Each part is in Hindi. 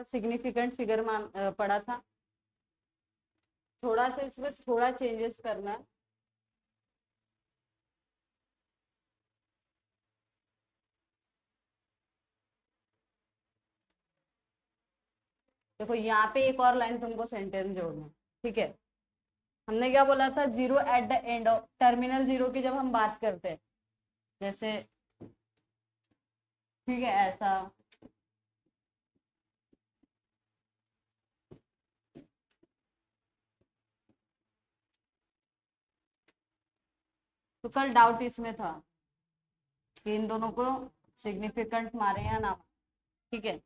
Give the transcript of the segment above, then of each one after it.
सिग्निफिकेंट फिगर पढ़ा था। थोड़ा सा इसमें थोड़ा चेंजेस करना है। देखो यहाँ पे एक और लाइन तुमको सेंटेंस जोड़ना है, ठीक है। हमने क्या बोला था, zero at the end of, terminal zero की जब हम बात करते हैं, जैसे ठीक है ऐसा, तो कल डाउट इसमें था कि इन दोनों को सिग्निफिकेंट मारे या ना, ठीक है।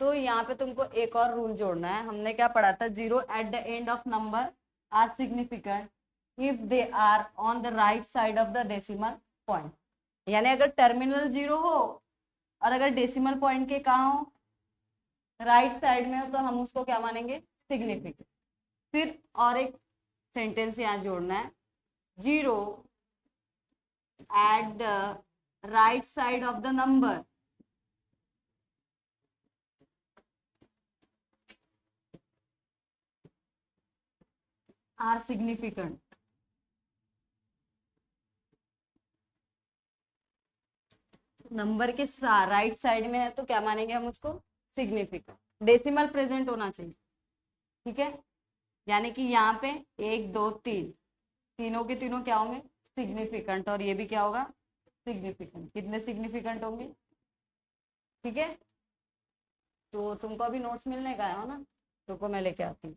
तो यहाँ पे तुमको एक और रूल जोड़ना है। हमने क्या पढ़ा था, zero at the end of number are significant if they are on the right side of the decimal point. यानी अगर टर्मिनल जीरो हो और अगर डेसिमल पॉइंट के कहाँ हो, राइट साइड में हो, तो हम उसको क्या मानेंगे, सिग्निफिकेंट। फिर और एक सेंटेंस यहाँ जोड़ना है, zero at the right side of the number are significant. Number के राइट साइड में है तो क्या मानेंगे हम उसको, सिग्निफिकेंट। डेसिमल प्रेजेंट होना चाहिए, ठीक है। यानी कि यहाँ पे एक दो तीन, तीनों के तीनों क्या होंगे, सिग्निफिकेंट, और ये भी क्या होगा, सिग्निफिकेंट। कितने सिग्निफिकेंट होंगे, ठीक है। तो तुमको अभी नोट्स मिलने का है ना, रुको मैं लेके आती हूँ।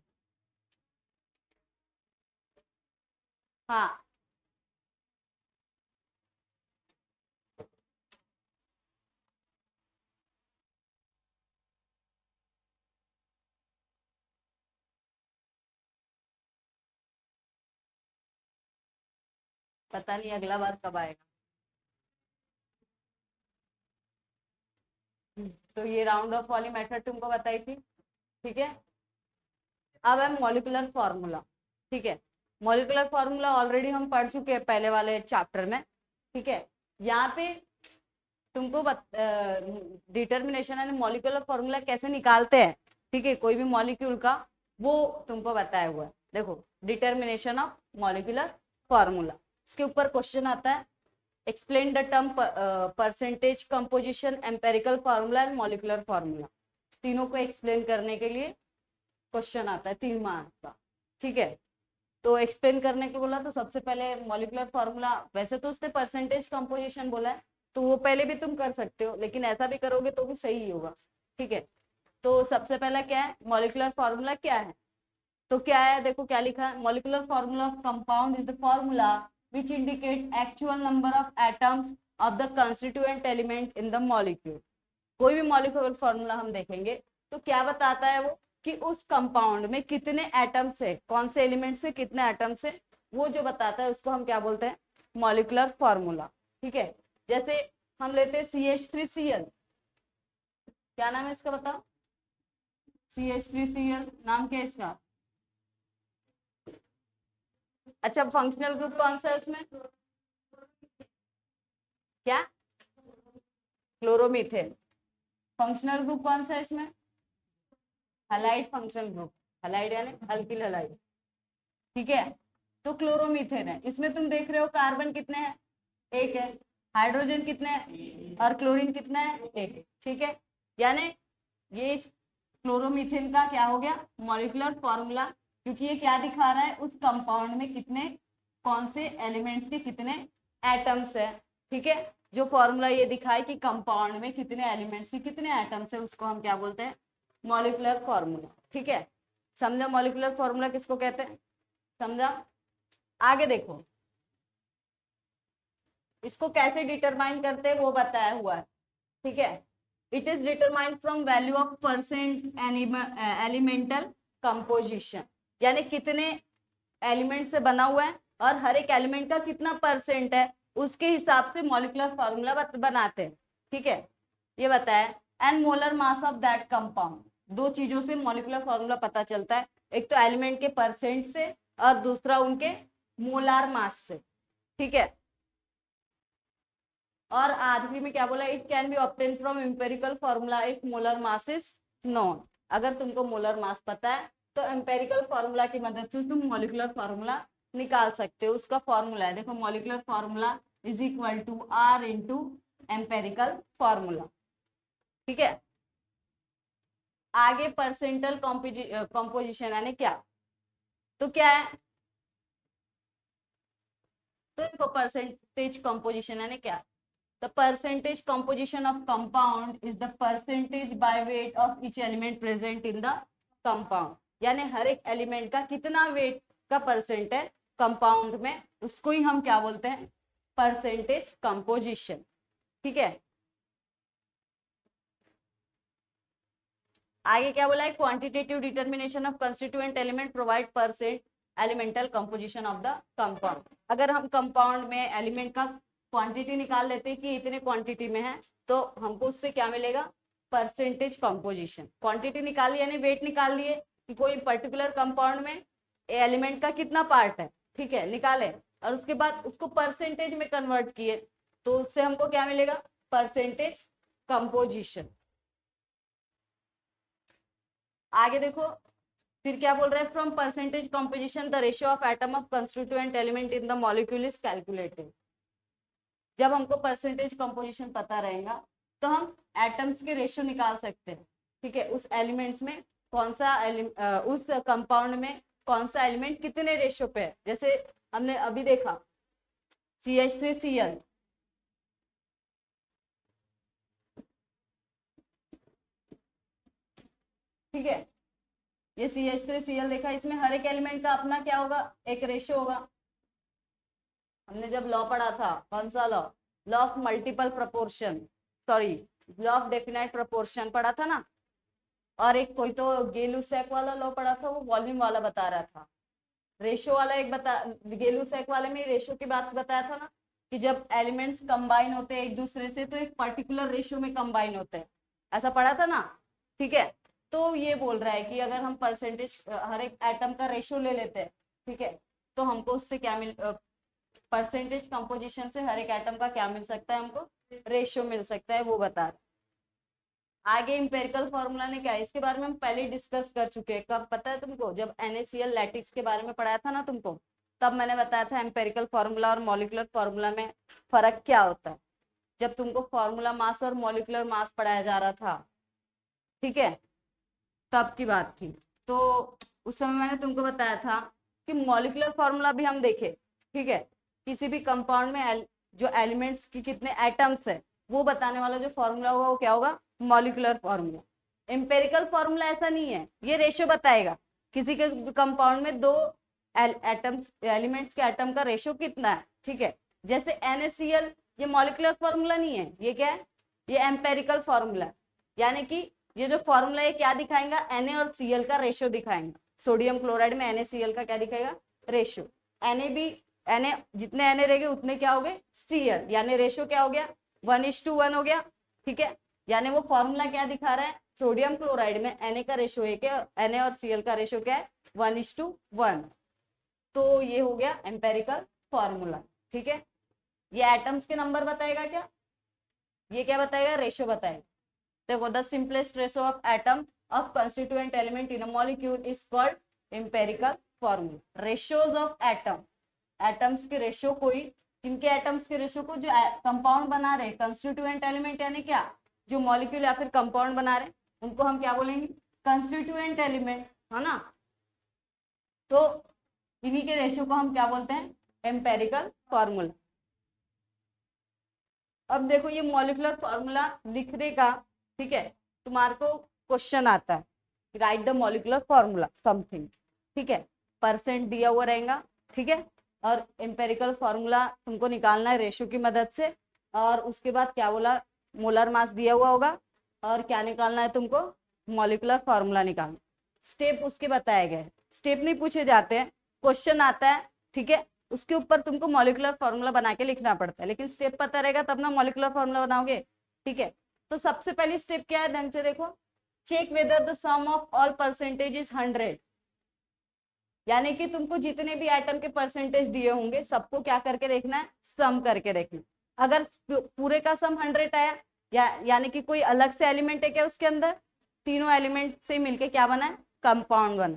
हाँ, पता नहीं अगला बार कब आएगा। तो ये राउंड ऑफ वाली मेथड तुमको बताई थी, ठीक है। अब है मॉलिक्यूलर फॉर्मूला, ठीक है। मॉलिक्यूलर फॉर्मूला ऑलरेडी हम पढ़ चुके हैं पहले वाले चैप्टर में, ठीक है। यहाँ पे तुमको डिटर्मिनेशन यानी मॉलिक्यूलर फॉर्मूला कैसे निकालते हैं, ठीक है, कोई भी मॉलिक्यूल का, वो तुमको बताया हुआ है। देखो, डिटर्मिनेशन ऑफ मॉलिक्यूलर फॉर्मूला, इसके ऊपर क्वेश्चन आता है, explain the term percentage composition empirical formula and molecular formula. तीनों को एक्सप्लेन करने के लिए क्वेश्चन आता है 3 मार्क्स का, ठीक है। तो एक्सप्लेन करने को बोला तो सबसे पहले मॉलिक्यूलर फार्मूला, वैसे तो उसने परसेंटेज कंपोजिशन बोला है, तो वो पहले भी तुम कर सकते हो, लेकिन ऐसा भी करोगे तो भी सही होगा, ठीक है। तो सबसे पहला क्या है, मॉलिक्यूलर फार्मूला क्या है, तो क्या है, देखो क्या लिखा है, molecular formula of compound is the formula which indicate actual number of atoms of the constituent element in the molecule। कोई भी मॉलिक्यूलर फार्मूला हम देखेंगे तो क्या बताता है वो, कि उस कंपाउंड में कितने एटम्स है, कौन से एलिमेंट से कितने एटम्स है, वो जो बताता है उसको हम क्या बोलते हैं, मॉलिक्यूलर फार्मूला, ठीक है। जैसे हम लेते हैं CH3Cl, क्या नाम है इसका बताओ, CH3Cl नाम क्या है इसका। अच्छा, फंक्शनल ग्रुप कौन सा है उसमें, क्या, क्लोरोमीथेन। फंक्शनल ग्रुप कौन सा है इसमें, हैलाइड फंक्शनल ग्रुप, हैलाइड यानी अल्किल हैलाइड, ठीक है। तो क्लोरोमीथेन है, इसमें तुम देख रहे हो कार्बन कितने हैं, एक है, हाइड्रोजन कितने हैं, और क्लोरीन कितना है, एक है, ठीक है। यानी ये इस क्लोरोमीथेन का क्या हो गया, मॉलिक्यूलर फॉर्मूला, क्योंकि ये क्या दिखा रहा है, उस कंपाउंड में कितने, कौन से एलिमेंट्स के कितने एटम्स है, ठीक है। जो फॉर्मूला ये दिखाए कि कंपाउंड में कितने एलिमेंट्स के कितने एटम्स है, उसको हम क्या बोलते हैं, मॉलिक्यूलर फॉर्मूला, ठीक है। समझा मॉलिक्यूलर फॉर्मूला किसको कहते हैं, समझा। आगे देखो, इसको कैसे डिटरमाइन करते हैं वो बताया हुआ है, ठीक है। It is determined from value of percent elemental composition, यानी कितने एलिमेंट से बना हुआ है और हर एक एलिमेंट का कितना परसेंट है, उसके हिसाब से मॉलिक्यूलर फॉर्मूला बनाते हैं, ठीक है। ये बताया, and molar mass of that compound, दो चीजों से मॉलिक्यूलर फॉर्मूला पता चलता है, एक तो एलिमेंट के परसेंट से और दूसरा उनके मोलार मास से, ठीक है। और आखिरी में क्या बोला, it can be obtain from empirical formula if molar mass is non. अगर तुमको मोलर मास पता है तो एम्पेरिकल फॉर्मूला की मदद से तुम मॉलिक्यूलर फॉर्मूला निकाल सकते हो। उसका फॉर्मूला है, देखो molecular formula is equal to R into empirical formula. ठीक है, आगे परसेंटल कॉम्पोजिशन यानी क्या, तो क्या है, तो देखो परसेंटेज कॉम्पोजिशन यानी क्या, the percentage composition of compound is the percentage by weight of each element present in the compound। यानी हर एक एलिमेंट का कितना वेट का परसेंट है कंपाउंड में, उसको ही हम क्या बोलते हैं, परसेंटेज कंपोजिशन। ठीक है, आगे क्या बोला है, quantitative determination of constituent element provide percent elemental composition of the compound. अगर हम कंपाउंड में एलिमेंट का क्वांटिटी निकाल लेते हैं कि इतने क्वांटिटी में है, तो हमको उससे क्या मिलेगा, परसेंटेज कंपोजिशन। क्वांटिटी निकाली यानी वेट निकाल लिए कि कोई पर्टिकुलर कंपाउंड में एलिमेंट का कितना पार्ट है, ठीक है, निकाले, और उसके बाद उसको परसेंटेज में कन्वर्ट किए, तो उससे हमको क्या मिलेगा, परसेंटेज कंपोजिशन। आगे देखो फिर क्या बोल रहे हैं, from percentage composition the ratio of atom of constituent element in the molecule is calculated. जब हमको परसेंटेज कंपोजिशन पता रहेगा तो हम एटम्स के रेशियो निकाल सकते हैं। ठीक है, उस एलिमेंट्स में कौन सा उस कंपाउंड में कौन सा एलिमेंट कितने रेशियो पे है। जैसे हमने अभी देखा CH3Cl, ठीक है, ये CH3Cl देखा, इसमें हर एक एलिमेंट का अपना क्या होगा, एक रेशियो होगा। हमने जब लॉ पढ़ा था, कौन सा law, law of multiple proportion, sorry law of definite proportion पढ़ा था ना। और एक कोई तो गेलुसैक वाला लॉ पढ़ा था, वो वॉल्यूम वाला बता रहा था। रेशियो वाला एक बता, गेलुसैक वाले में रेशियो की बात बताया था ना, कि जब एलिमेंट्स कंबाइन होते हैं एक दूसरे से तो एक पर्टिकुलर रेशियो में कंबाइन होते हैं, ऐसा पढ़ा था ना। ठीक है, तो ये बोल रहा है कि अगर हम परसेंटेज हर एक एटम का रेशियो ले लेते हैं, ठीक है, तो हमको उससे क्या मिल, परसेंटेज कंपोजिशन से हर एक एटम का क्या मिल सकता है, हमको रेशियो मिल सकता है, वो बता रहे। आगे इंपेरिकल फॉर्मूला ने क्या है, इसके बारे में हम पहले डिस्कस कर चुके हैं। कब पता है तुमको, जब NaCl लैटिक्स के बारे में पढ़ाया था ना तुमको, तब मैंने बताया था एम्पेरिकल फॉर्मूला और मॉलिक्यूलर फॉर्मूला में फर्क क्या होता है। जब तुमको फॉर्मूला मास और मॉलिक्यूलर मास पढ़ाया जा रहा था, ठीक है, तब की बात थी। तो उस समय मैंने तुमको बताया था कि मॉलिक्यूलर फॉर्मूला भी हम देखे, ठीक है, किसी भी कंपाउंड में जो एलिमेंट्स की कितने एटम्स है वो बताने वाला जो फॉर्मूला होगा वो क्या होगा, मॉलिक्यूलर फॉर्मूला। एम्पेरिकल फॉर्मूला ऐसा नहीं है, ये रेशियो बताएगा किसी के कंपाउंड में दो एटम्स एलिमेंट्स के एटम का रेशियो कितना है। ठीक है, जैसे NaCl, ये मॉलिक्यूलर फॉर्मूला नहीं है, ये क्या है, ये एम्पेरिकल फॉर्मूला है। यानी कि ये जो फॉर्मूला है क्या दिखाएगा, Na और Cl का रेशियो दिखाएंगे। सोडियम क्लोराइड में NaCl का क्या दिखाएगा, रेशियो। Na जितने Na रहेंगे उतने क्या हो गए, Cl, यानी रेशियो क्या हो गया, 1:1 हो गया। ठीक है, यानी वो फॉर्मूला क्या दिखा रहा है, सोडियम क्लोराइड में Na का रेशियो है क्या, Na और Cl का रेशियो क्या है, 1:1। तो ये हो गया एम्पेरिकल फॉर्मूला। ठीक है, ये एटम्स के नंबर बताएगा क्या, ये क्या बताएगा, रेशियो बताएगा। देखो the simplest ratio of atom of constituent element in a molecule is called empirical formula. Ratios of atom, atoms के रेशियो, कोई किनके एटम्स के रेशियो को, जो कंपाउंड बना रहे, कंस्टिट्यूएंट एलिमेंट यानी क्या, जो मॉलिक्यूल या फिर कंपाउंड बना रहे, उनको हम क्या बोलेंगे, कंस्टिट्यूएंट एलिमेंट, है ना। तो इन्हीं के रेशियो को हम क्या बोलते हैं, एम्पेरिकल फॉर्मूला। अब देखो ये मॉलिक्यूलर फॉर्मूला लिखने का, ठीक है, तुम्हारे को क्वेश्चन आता है, right the molecular formula something, ठीक है, परसेंट दिया हुआ रहेगा, ठीक है, और एम्पेरिकल फॉर्मूला तुमको निकालना है रेशियो की मदद से, और उसके बाद क्या बोला, मोलर मास दिया हुआ होगा, और क्या निकालना है तुमको, मॉलिक्यूलर फॉर्मूला निकालना। स्टेप उसके बताए गए, स्टेप नहीं पूछे जाते हैं, क्वेश्चन आता है, ठीक है, उसके ऊपर तुमको मॉलिक्यूलर फॉर्मूला बना के लिखना पड़ता है, लेकिन स्टेप पता रहेगा तब ना मॉलिक्यूलर फॉर्मूला बनाओगे। ठीक है, तो सबसे पहली स्टेप क्या है, ढंग से देखो, check whether the sum of all percentage is 100। यानी कि तुमको जितने भी आइटम के परसेंटेज दिए होंगे सबको क्या करके देखना है, सम करके देखना। अगर पूरे का सम 100 आया, यानी कि कोई अलग से एलिमेंट है क्या उसके अंदर, तीनों एलिमेंट से मिलके क्या बना है, कंपाउंड बना।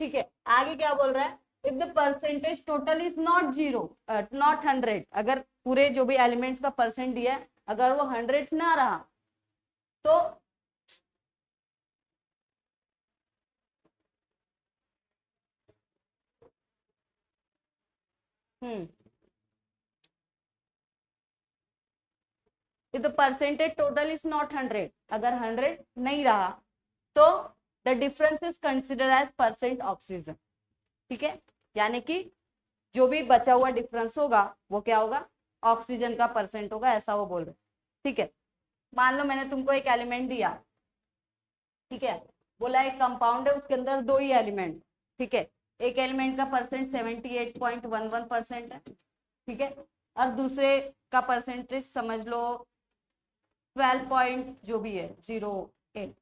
ठीक है, आगे क्या बोल रहा है, if the percentage total is not 0 not 100, अगर पूरे जो भी एलिमेंट्स का परसेंट दिया है अगर वो 100 ना रहा तो hmm if the percentage total is not 100, अगर 100 नहीं रहा तो the difference is consider as percent oxygen. ठीक है, यानी कि जो भी बचा हुआ डिफरेंस होगा वो क्या होगा, ऑक्सीजन का परसेंट होगा, ऐसा वो बोल रहे। ठीक है, मान लो मैंने तुमको एक एलिमेंट दिया, ठीक है, बोला एक कंपाउंड है उसके अंदर दो ही एलिमेंट, ठीक है, एक एलिमेंट का परसेंट 78.11% है, ठीक है, और दूसरे का परसेंटेज समझ लो 12 पॉइंट जो भी है 08,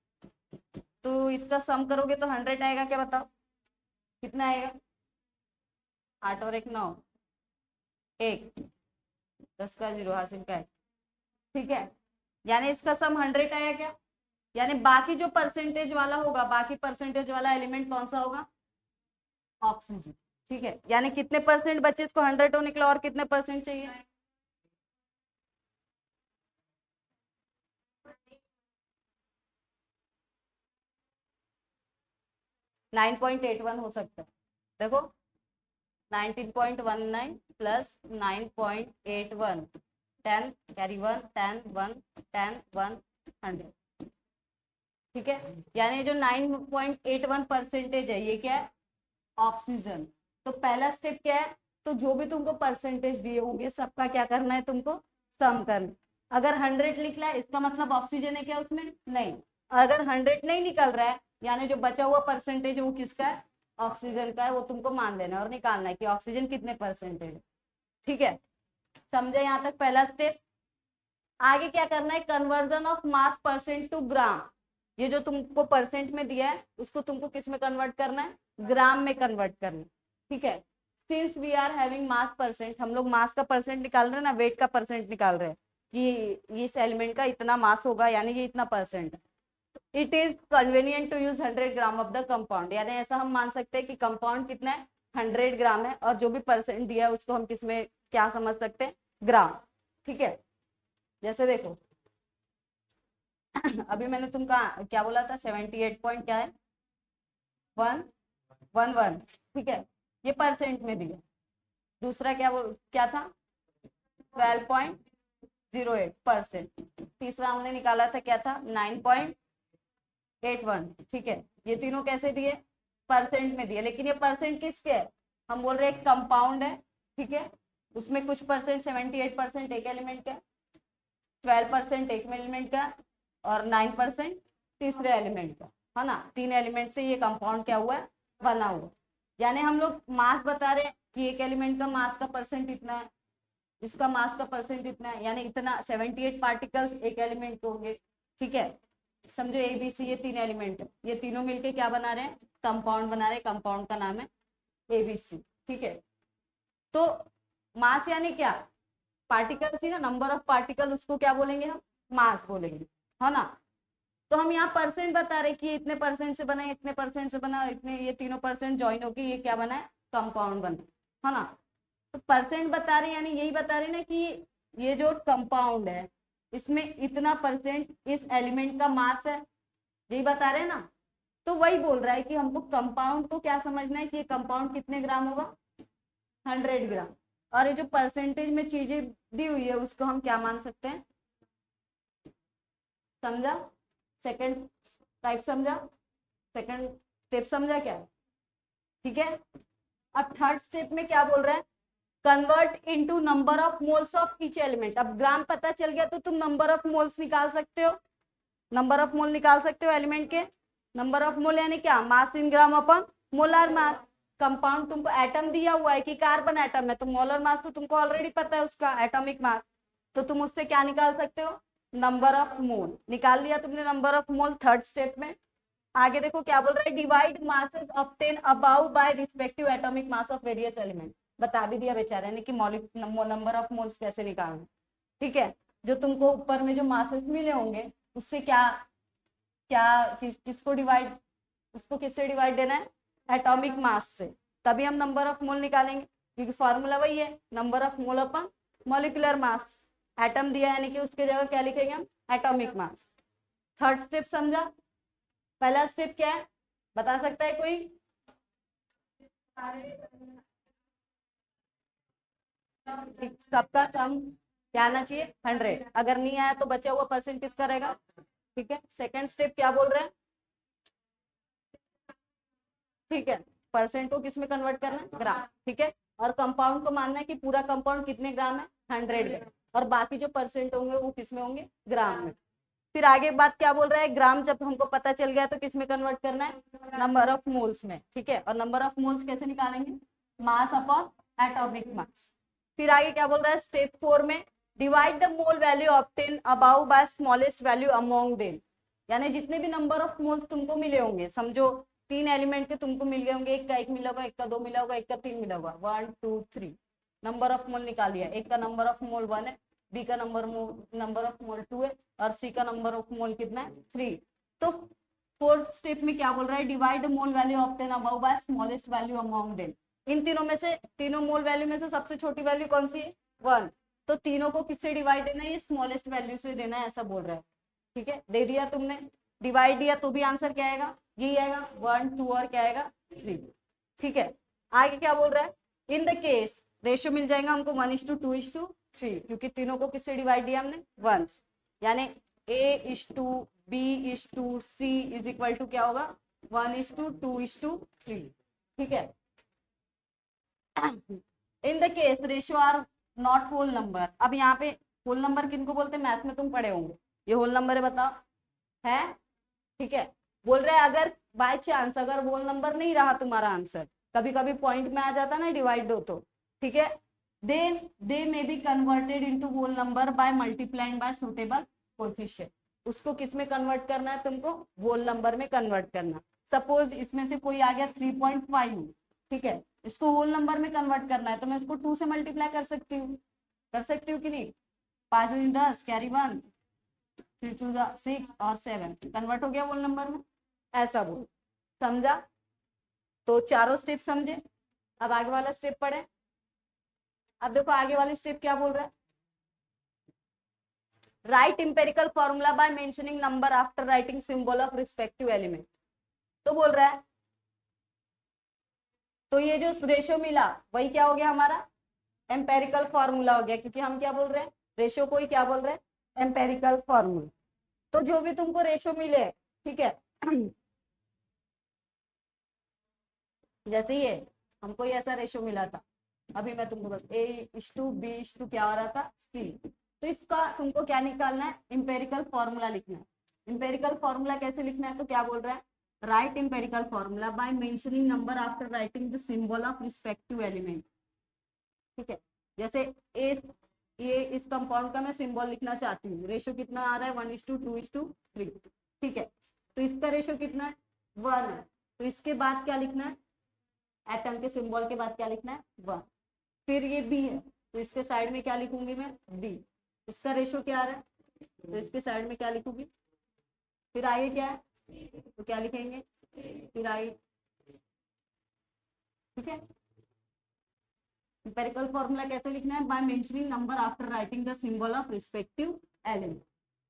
तो इसका सम करोगे तो 100 आएगा क्या, बताओ कितना आएगा, 8 और 1 9, 1 10 का 0 हासिल का है। ठीक है, यानी इसका सम 100 आया क्या, यानी बाकी जो परसेंटेज वाला होगा, बाकी परसेंटेज वाला एलिमेंट कौन सा होगा, ऑक्सीजन। ठीक है, यानी कितने परसेंट बचे, इसको 100 होने के लिए और कितने परसेंट चाहिए, 9.81 हो सकता है, देखो 19.19 प्लस 9.81, 10 कैरी 1 10 1 10 1 100। ठीक है, यानी जो 9.81% है ये क्या है, ऑक्सीजन। तो पहला स्टेप क्या है, तो जो भी तुमको परसेंटेज दिए होंगे सबका क्या करना है तुमको, सम करना। अगर 100 लिख रहा है इसका मतलब ऑक्सीजन है क्या उसमें, नहीं। अगर 100 नहीं निकल रहा है यानी जो बचा हुआ परसेंटेज है वो किसका है, ऑक्सीजन का है, वो तुमको मान लेना है और निकालना है कि ऑक्सीजन कितने परसेंटेज है। ठीक है, समझे यहाँ तक पहला स्टेप। आगे क्या करना है, conversion of mass percent to gram, ये जो तुमको परसेंट में दिया है उसको तुमको किस में कन्वर्ट करना है, ग्राम में कन्वर्ट करना है। ठीक है, since we are having mass percent, हम लोग मास का परसेंट निकाल रहे हैं ना, वेट का परसेंट निकाल रहे हैं कि इस एलिमेंट का इतना मास होगा यानी ये इतना परसेंट है। It is convenient to use 100 gram of the compound, यानी ऐसा हम मान सकते हैं कि कंपाउंड कितना है, 100 ग्राम है, और जो भी परसेंट दिया है उसको हम किसमें क्या समझ सकते हैं, ग्राम। ठीक है, जैसे देखो अभी मैंने तुमका क्या बोला था, 78 पॉइंट क्या है, 111। ठीक है, ये परसेंट में दिया। दूसरा क्या था, 12.08%। तीसरा हमने निकाला था क्या था, 9.81। ठीक है, ये तीनों कैसे दिए, परसेंट में दिए, लेकिन ये परसेंट किसके है, हम बोल रहे हैं कंपाउंड है। ठीक है, उसमें कुछ परसेंट 78% एक एलिमेंट का, 12% एक एलिमेंट का, और 9% तीसरे एलिमेंट का, है ना, तीन एलिमेंट से ये कंपाउंड क्या हुआ है, बना हुआ। यानी हम लोग मास बता रहे हैं कि एक एलिमेंट का मास का परसेंट इतना है, इसका मास का परसेंट इतना है, यानी इतना 78 पार्टिकल्स एक एलिमेंट के होंगे। ठीक है, समझो ए बी सी ये तीन एलिमेंट है, ये तीनों मिलके क्या बना रहे हैं, कंपाउंड बना रहे हैं, कंपाउंड का नाम है एबीसी। ठीक है, तो मास यानी क्या, पार्टिकल्स ही ना, नंबर ऑफ पार्टिकल, उसको क्या बोलेंगे हम, मास बोलेंगे, है ना। तो हम यहाँ परसेंट बता रहे कि ये इतने परसेंट से बना, इतने परसेंट से बना, इतने, ये तीनों परसेंट ज्वाइन होके ये क्या बना है, कंपाउंड बना, है ना। तो परसेंट बता रहे यानी यही बता रहे ना कि ये जो कंपाउंड है इसमें इतना परसेंट इस एलिमेंट का मास है, यही बता रहे ना। तो वही बोल रहा है कि हमको कंपाउंड को क्या समझना है कि ये कंपाउंड कितने ग्राम होगा, 100 ग्राम, और ये जो परसेंटेज में चीजें दी हुई है उसको हम क्या मान सकते हैं, समझा, सेकंड टाइप समझा, सेकंड स्टेप समझा क्या। ठीक है, अब थर्ड स्टेप में क्या बोल रहा है, convert into number of moles of each element. अब ग्राम पता चल गया तो तुम नंबर ऑफ मोल्स निकाल सकते हो, नंबर ऑफ मोल निकाल सकते हो एलिमेंट के। नंबर ऑफ मोल यानी क्या, मास इन ग्राम अपन मोलर मास। कंपाउंड तुमको एटम दिया हुआ है कि कार्बन एटम है, तो मोलर मास तो तुमको ऑलरेडी पता है उसका, एटॉमिक मास, तो तुम उससे क्या निकाल सकते हो, नंबर ऑफ मोल। निकाल लिया तुमने number of mole third step में। आगे देखो क्या बोल रहा है, divide masses obtain above by respective atomic mass of various element. बता भी दिया बेचारे ने कि नंबर ऑफ मोल्स कैसे निकालना। ठीक है, जो तुमको ऊपर में जो मासेस मिले होंगे उससे क्या किसको डिवाइड, उसको किससे डिवाइड देना है, एटॉमिक मास से, तभी हम नंबर ऑफ मोल निकालेंगे, क्योंकि फॉर्मूला वही है, number of mole upon molecular mass. Atom दिया यानी कि उसके जगह क्या लिखेंगे हम, एटॉमिक मास। थर्ड स्टेप समझा। पहला स्टेप क्या है बता सकता है कोई, सबका सम क्या आना चाहिए 100, अगर नहीं आया तो बचा हुआ परसेंट किसका रहेगा, ठीक है। सेकंड स्टेप क्या बोल रहे हैं, ठीक है, परसेंट को किस में कन्वर्ट करना है, ग्राम, ठीक है। और कंपाउंड को मानना है कि पूरा कंपाउंड कितने ग्राम है, 100 ग्राम, और बाकी जो परसेंट होंगे वो किस में होंगे, ग्राम में। फिर आगे बात क्या बोल रहा है, ग्राम जब हमको पता चल गया तो किस में कन्वर्ट करना है, नंबर ऑफ मोल्स में, ठीक है। और नंबर ऑफ मोल्स कैसे निकालेंगे, मास अपॉन एटॉमिक मास। फिर आगे क्या बोल रहा है, स्टेप 4 में divide the mole value obtain above by smallest value among them, यानी जितने भी नंबर ऑफ मोल्स तुमको मिले होंगे, समझो 3 एलिमेंट के तुमको मिल गए होंगे, एक का 1 मिला होगा, एक का 2 मिला होगा, एक का 3 मिला होगा, 1 2 3 नंबर ऑफ मोल निकाल लिया। एक का नंबर ऑफ मोल 1 है, बी का नंबर ऑफ मोल 2 है, और सी का नंबर ऑफ मोल कितना है 3। तो फोर्थ स्टेप में क्या बोल रहा है, divide mole value obtain above by smallest value among them. इन तीनों में से, तीनों मोल वैल्यू में से सबसे छोटी वैल्यू कौन सी है, 1। तो तीनों को किससे डिवाइड देना है, ये स्मॉलेस्ट वैल्यू से देना है, ऐसा बोल रहा है, ठीक है। दे दिया तुमने, डिवाइड दिया तो भी आंसर क्या आएगा, यही आएगा 1 2 और क्या आएगा 3, ठीक है। आगे क्या बोल रहा है, इन द केस रेशियो मिल जाएगा हमको 1:2:3, क्योंकि तीनों को किससे डिवाइड दिया हमने, 1, यानी A:2B:2C इज इक्वल टू क्या होगा 1:2:3, ठीक है। In the case ratio are not whole number, अब यहाँ पे होल नंबर किनको बोलते हैं, मैथ में तुम पढ़े होंगे, ये होल नंबर है बताओ, है, ठीक है। बोल रहे हैं अगर बाय चांस अगर होल नंबर नहीं रहा तुम्हारा आंसर, कभी कभी पॉइंट में आ जाता ना डिवाइड हो तो, ठीक है, then they may be converted into whole number by multiplying by suitable coefficient. उसको किस में कन्वर्ट करना है तुमको, होल नंबर में कन्वर्ट करना। सपोज इसमें से कोई आ गया 3.5, ठीक है, इसको होल नंबर में कन्वर्ट करना है, तो मैं इसको 2 से मल्टीप्लाई कर सकती हूँ कि नहीं, 5 दूनी 10 कैरी 1 3 2 6 और 7 कन्वर्ट हो गया होल नंबर में, ऐसा बोल, समझा। तो चारों स्टेप समझे। अब आगे वाला स्टेप पढ़े। अब देखो आगे वाली स्टेप क्या बोल रहा है, right empirical formula bye mentioning number after writing symbol of respective element. तो बोल रहा है, तो ये जो रेशियो मिला वही क्या हो गया हमारा एम्पेरिकल फॉर्मूला हो गया, क्योंकि हम क्या बोल रहे हैं, रेशियो को ही क्या बोल रहे हैं, एम्पेरिकल फॉर्मूला। तो जो भी तुमको रेशियो मिले, ठीक है, जैसे ये हमको ये ऐसा रेशियो मिला था, अभी मैं तुमको बस A:B क्या हो रहा था C, तो इसका तुमको क्या निकालना है, इंपेरिकल फॉर्मूला लिखना है। इंपेरिकल फॉर्मूला कैसे लिखना है, तो क्या बोल रहा है, right empirical formula bye mentioning number after writing the symbol of respective element, ठीक है। जैसे ये इस कंपाउंड का मैं सिंबल लिखना चाहती हूँ, रेशियो कितना आ रहा है 1:2:3, ठीक है, तो इसका रेशियो कितना है 1 है, तो इसके बाद क्या लिखना है, एटम के सिंबल के बाद क्या लिखना है 1। फिर ये बी है, तो इसके साइड में क्या लिखूंगी मैं बी, इसका रेशियो क्या आ रहा है, तो इसके साइड में क्या लिखूंगी। फिर आगे क्या है, तो क्या लिखेंगे, फिर आगे, ठीक है। इंपेरिकल फॉर्मूला कैसे लिखना है, by mentioning number after writing the symbol of respective element,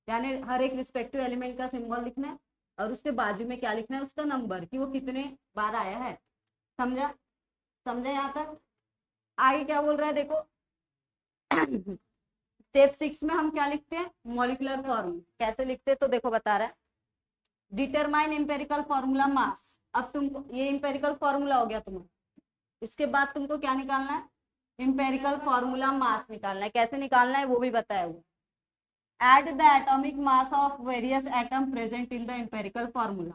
यानी हर एक रिस्पेक्टिव एलिमेंट का सिंबल लिखना है और उसके बाजू में क्या लिखना है, उसका नंबर, कि वो कितने बार आया है, समझा, समझा यहाँ तक। आगे क्या बोल रहा है देखो, स्टेप 6 में हम क्या लिखते हैं, मॉलिक्यूलर फॉर्म कैसे लिखते हैं, तो देखो बता रहा है, डिटरमाइन एम्पेरिकल फॉर्मूला मास। अब तुमको ये एम्पेरिकल फॉर्मूला हो गया तुम्हारा, इसके बाद तुमको क्या निकालना है, एम्पेरिकल फॉर्मूला मास निकालना है। कैसे निकालना है वो भी बताया हुआ, add the atomic mass of various atom present in the empirical formula.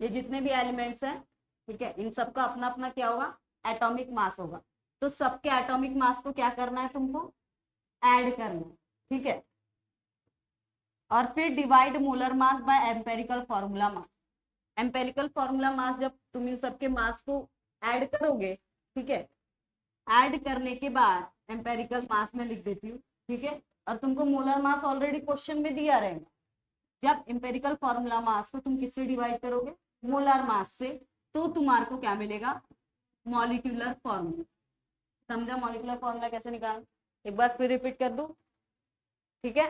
ये जितने भी एलिमेंट्स हैं, ठीक है, इन सबका अपना अपना क्या होगा, एटॉमिक मास होगा, तो सबके एटॉमिक मास को क्या करना है तुमको, ऐड करना है, ठीक है। और फिर divide molar mass by empirical formula mass. Empirical formula mass जब तुम इन सबके मास को ऐड करोगे, ठीक है, ऐड करने के बाद एम्पेरिकल मास में लिख देती हूँ, ठीक है, और तुमको मोलर मास ऑलरेडी क्वेश्चन में दिया रहेगा। जब एम्पेरिकल फॉर्मूला मास को तुम किससे डिवाइड करोगे, मोलर मास से, तो तुम्हारे को क्या मिलेगा, मॉलिक्यूलर फॉर्मूला। समझा मॉलिक्यूलर फॉर्मूला कैसे निकाल, एक बार फिर रिपीट कर दूं, ठीक है।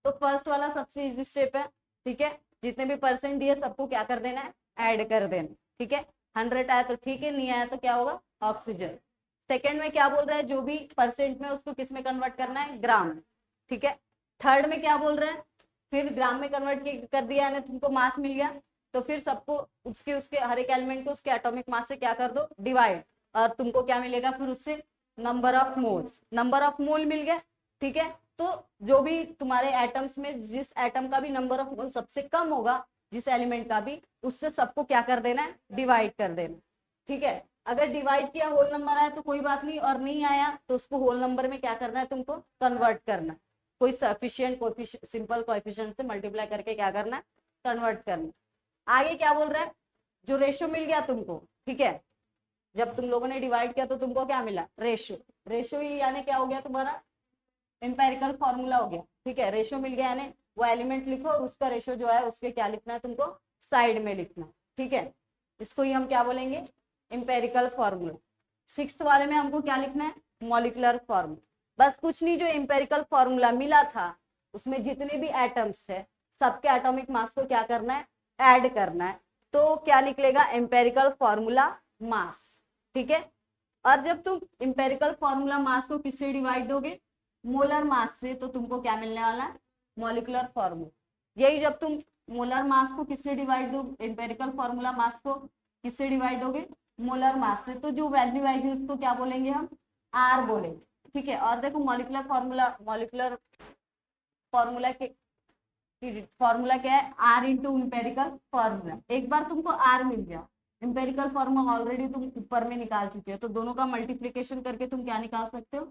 तो फर्स्ट वाला सबसे इजी स्टेप है, ठीक है। जितने भी परसेंट दिए सबको क्या कर देना है, ऐड कर देना, ठीक है। 100 आया तो ठीक है, नहीं आया तो क्या होगा, ऑक्सीजन। सेकंड में क्या बोल रहा है, जो भी परसेंट में उसको किस में कन्वर्ट करना है, ग्राम, ठीक है। थर्ड में क्या बोल रहा है, फिर ग्राम में कन्वर्ट कर दिया है, तुमको मास मिल गया, तो फिर सबको उसके उसके हर एक एलिमेंट को उसके एटॉमिक मास से क्या कर दो, डिवाइड, और तुमको क्या मिलेगा फिर उससे, number of moles, number of mole मिल गया, ठीक है। तो जो भी तुम्हारे एटम्स में जिस एटम का भी नंबर ऑफ मोल सबसे कम होगा, जिस एलिमेंट का भी, उससे सबको क्या कर देना है, डिवाइड कर देना, ठीक है। अगर डिवाइड किया होल नंबर आया तो कोई बात नहीं, और नहीं आया तो उसको होल नंबर में क्या करना है, तुमको कन्वर्ट करना, कोई सफिशिएंट कोएफिशिएंट, सिंपल कोएफिशिएंट से मल्टीप्लाई करके क्या करना है, कन्वर्ट करना। आगे क्या बोल रहा है, जो रेशो मिल गया तुमको, ठीक है, जब तुम लोगों ने डिवाइड किया तो तुमको क्या मिला, रेशो। रेशो ही यानी क्या हो गया तुम्हारा, एम्पेरिकल फॉर्मूला हो गया, ठीक है। रेशो मिल गया यानी वो एलिमेंट लिखो और उसका रेशो जो है उसके क्या लिखना है तुमको, साइड में लिखना, ठीक है। इसको ही हम क्या बोलेंगे, एम्पेरिकल फॉर्मूला। सिक्स्थ वाले में हमको क्या लिखना है, मॉलिक्यूलर फॉर्मूला। बस कुछ नहीं, जो एम्पेरिकल फॉर्मूला मिला था उसमें जितने भी एटम्स है सबके एटॉमिक मास को क्या करना है, ऐड करना है, तो क्या निकलेगा, एम्पेरिकल फॉर्मूला मास, ठीक है। और जब तुम एम्पेरिकल फॉर्मूला मास को किससे डिवाइड दोगे, मोलर मास से, तो तुमको क्या मिलने वाला है, मॉलिक्यूलर फॉर्मूला। यही जब तुम मोलर मास को किससे डिवाइड दो, एम्पेरिकल फॉर्मूला मास को किससे डिवाइड दोगे, मोलर मास से, तो जो वैल्यू आएगी उसको क्या बोलेंगे हम, आर बोलेंगे, ठीक है। और देखो मॉलिक्यूलर फॉर्मूला, मॉलिक्यूलर फॉर्मूला के फॉर्मूला क्या है, आर इंटू एम्पेरिकल फॉर्मूला। एक बार तुमको आर मिल गया, एम्पेरिकल फॉर्मूला ऑलरेडी तुम ऊपर में निकाल चुके हो, तो दोनों का मल्टीप्लीकेशन करके तुम क्या निकाल सकते हो,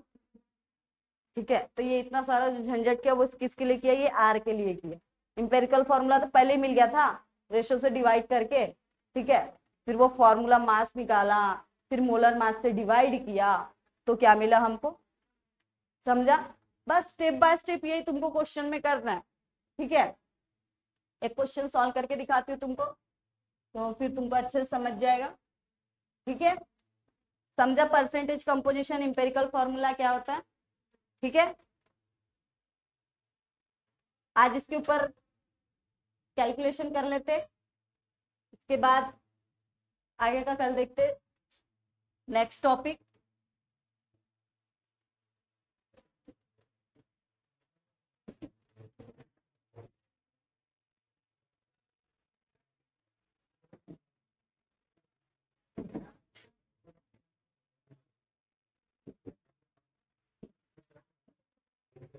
ठीक है। तो ये इतना सारा जो झंझट किया वो किसके लिए किया, ये आर के लिए किया। इंपेरिकल फॉर्मूला तो पहले ही मिल गया था, रेशो से डिवाइड करके, ठीक है। फिर वो फॉर्मूला मास निकाला, फिर मोलर मास से डिवाइड किया, तो क्या मिला हमको, समझा। बस स्टेप बाय स्टेप यही तुमको क्वेश्चन में करना है, ठीक है। एक क्वेश्चन सॉल्व करके दिखाती हूँ तुमको, तो फिर तुमको अच्छे से समझ जाएगा, ठीक है। समझा परसेंटेज कंपोजिशन इंपेरिकल फॉर्मूला क्या होता है, ठीक है। आज इसके ऊपर कैलकुलेशन कर लेते, उसके बाद आगे का कल देखते, नेक्स्ट टॉपिक।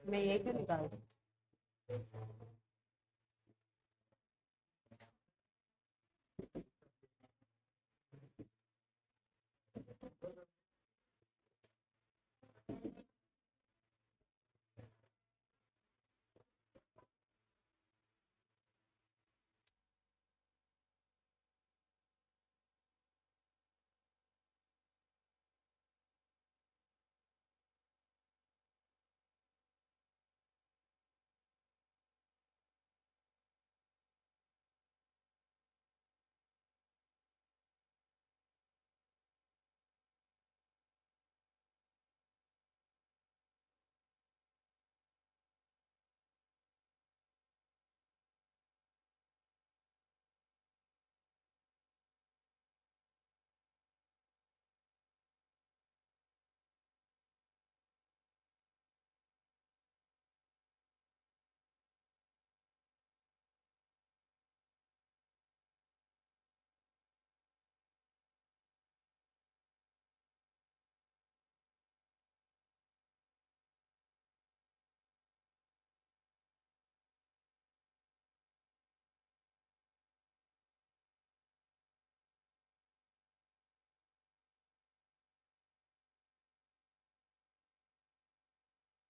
मैं ये क्यों निकाल दूं?